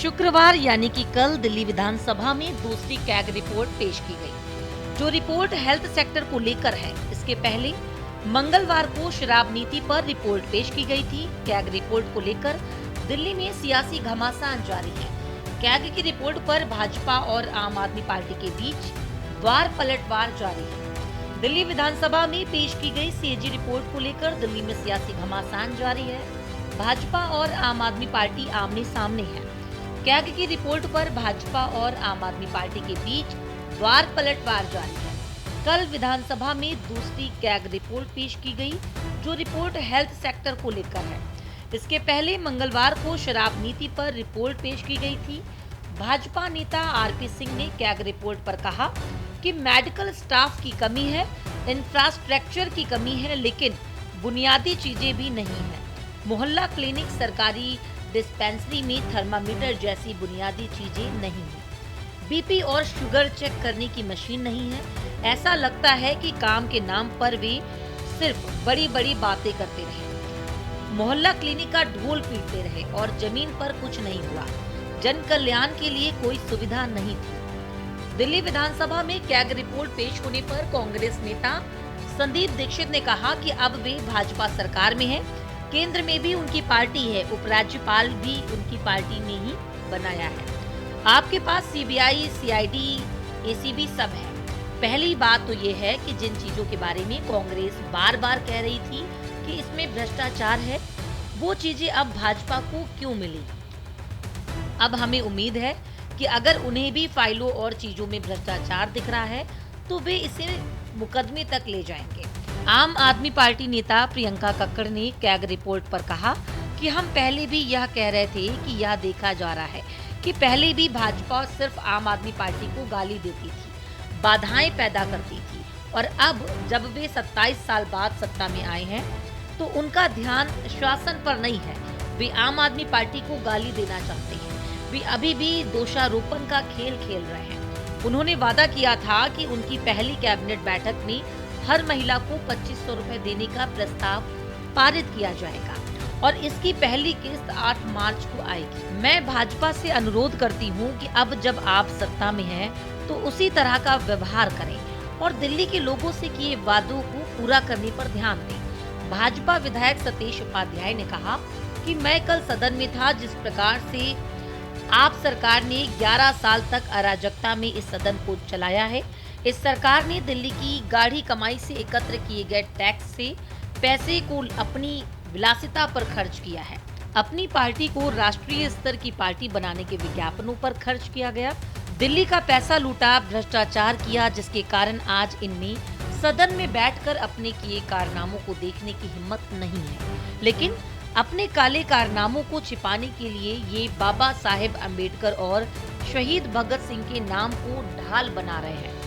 शुक्रवार यानी कि कल दिल्ली विधानसभा में दूसरी कैग रिपोर्ट पेश की गई, जो रिपोर्ट हेल्थ सेक्टर को लेकर है। इसके पहले मंगलवार को शराब नीति पर रिपोर्ट पेश की गई थी। कैग रिपोर्ट को लेकर दिल्ली में सियासी घमासान जारी है। कैग की रिपोर्ट पर भाजपा और आम आदमी पार्टी के बीच द्वार पलटवार जारी है। दिल्ली विधानसभा में पेश की गई सीएजी रिपोर्ट को लेकर दिल्ली में सियासी घमासान जारी है। भाजपा और आम आदमी पार्टी आमने सामने है। कैग की रिपोर्ट पर भाजपा और आम आदमी पार्टी के बीच द्वार पलटवार जारी है। कल विधानसभा में दूसरी कैग रिपोर्ट पेश की गई, जो रिपोर्ट हेल्थ सेक्टर को लेकर है। इसके पहले मंगलवार को शराब नीति पर रिपोर्ट पेश की गई थी। भाजपा नेता आरपी सिंह ने कैग रिपोर्ट पर कहा कि मेडिकल स्टाफ की कमी है, इंफ्रास्ट्रक्चर की कमी है, लेकिन बुनियादी चीजें भी नहीं है। मोहल्ला क्लिनिक, सरकारी डिस्पेंसरी में थर्मामीटर जैसी बुनियादी चीजें नहीं है। बीपी और शुगर चेक करने की मशीन नहीं है। ऐसा लगता है कि काम के नाम पर वे सिर्फ बड़ी बड़ी बातें करते रहे, मोहल्ला क्लिनिक का ढोल पीटते रहे और जमीन पर कुछ नहीं हुआ। जन कल्याण के लिए कोई सुविधा नहीं थी। दिल्ली विधानसभा में कैग रिपोर्ट पेश होने पर कांग्रेस नेता संदीप दीक्षित ने कहा कि अब वे भाजपा सरकार में है, केंद्र में भी उनकी पार्टी है, उपराज्यपाल भी उनकी पार्टी ने ही बनाया है। आपके पास सीबीआई, सीआईडी, एसीबी सब है। पहली बात तो ये है कि जिन चीजों के बारे में कांग्रेस बार बार कह रही थी कि इसमें भ्रष्टाचार है, वो चीजें अब भाजपा को क्यों मिली? अब हमें उम्मीद है कि अगर उन्हें भी फाइलों और चीजों में भ्रष्टाचार दिख रहा है तो वे इसे मुकदमे तक ले जाएंगे। आम आदमी पार्टी नेता प्रियंका कक्कड़ ने कैग रिपोर्ट पर कहा कि हम पहले भी यह कह रहे थे कि यह देखा जा रहा है कि पहले भी भाजपा सिर्फ आम आदमी पार्टी को गाली देती थी, बाधाएं पैदा करती थी, और अब जब वे 27 साल बाद सत्ता में आए हैं तो उनका ध्यान शासन पर नहीं है। वे आम आदमी पार्टी को गाली देना चाहते हैं। वे अभी भी दोषारोपण का खेल खेल रहे हैं। उन्होंने वादा किया था कि उनकी पहली कैबिनेट बैठक में हर महिला को 2500 रुपए देने का प्रस्ताव पारित किया जाएगा और इसकी पहली किस्त 8 मार्च को आएगी। मैं भाजपा से अनुरोध करती हूं कि अब जब आप सत्ता में हैं तो उसी तरह का व्यवहार करें और दिल्ली के लोगों से किए वादों को पूरा करने पर ध्यान दें। भाजपा विधायक सतीश उपाध्याय ने कहा कि मैं कल सदन में था। जिस प्रकार से आप सरकार ने 11 साल तक अराजकता में इस सदन को चलाया है, इस सरकार ने दिल्ली की गाढ़ी कमाई से एकत्र किए गए टैक्स से पैसे को अपनी विलासिता पर खर्च किया है। अपनी पार्टी को राष्ट्रीय स्तर की पार्टी बनाने के विज्ञापनों पर खर्च किया गया। दिल्ली का पैसा लूटा, भ्रष्टाचार किया, जिसके कारण आज इनमें सदन में बैठकर अपने किए कारनामों को देखने की हिम्मत नहीं है। लेकिन अपने काले कारनामों को छिपाने के लिए ये बाबा साहेब अम्बेडकर और शहीद भगत सिंह के नाम को ढाल बना रहे हैं।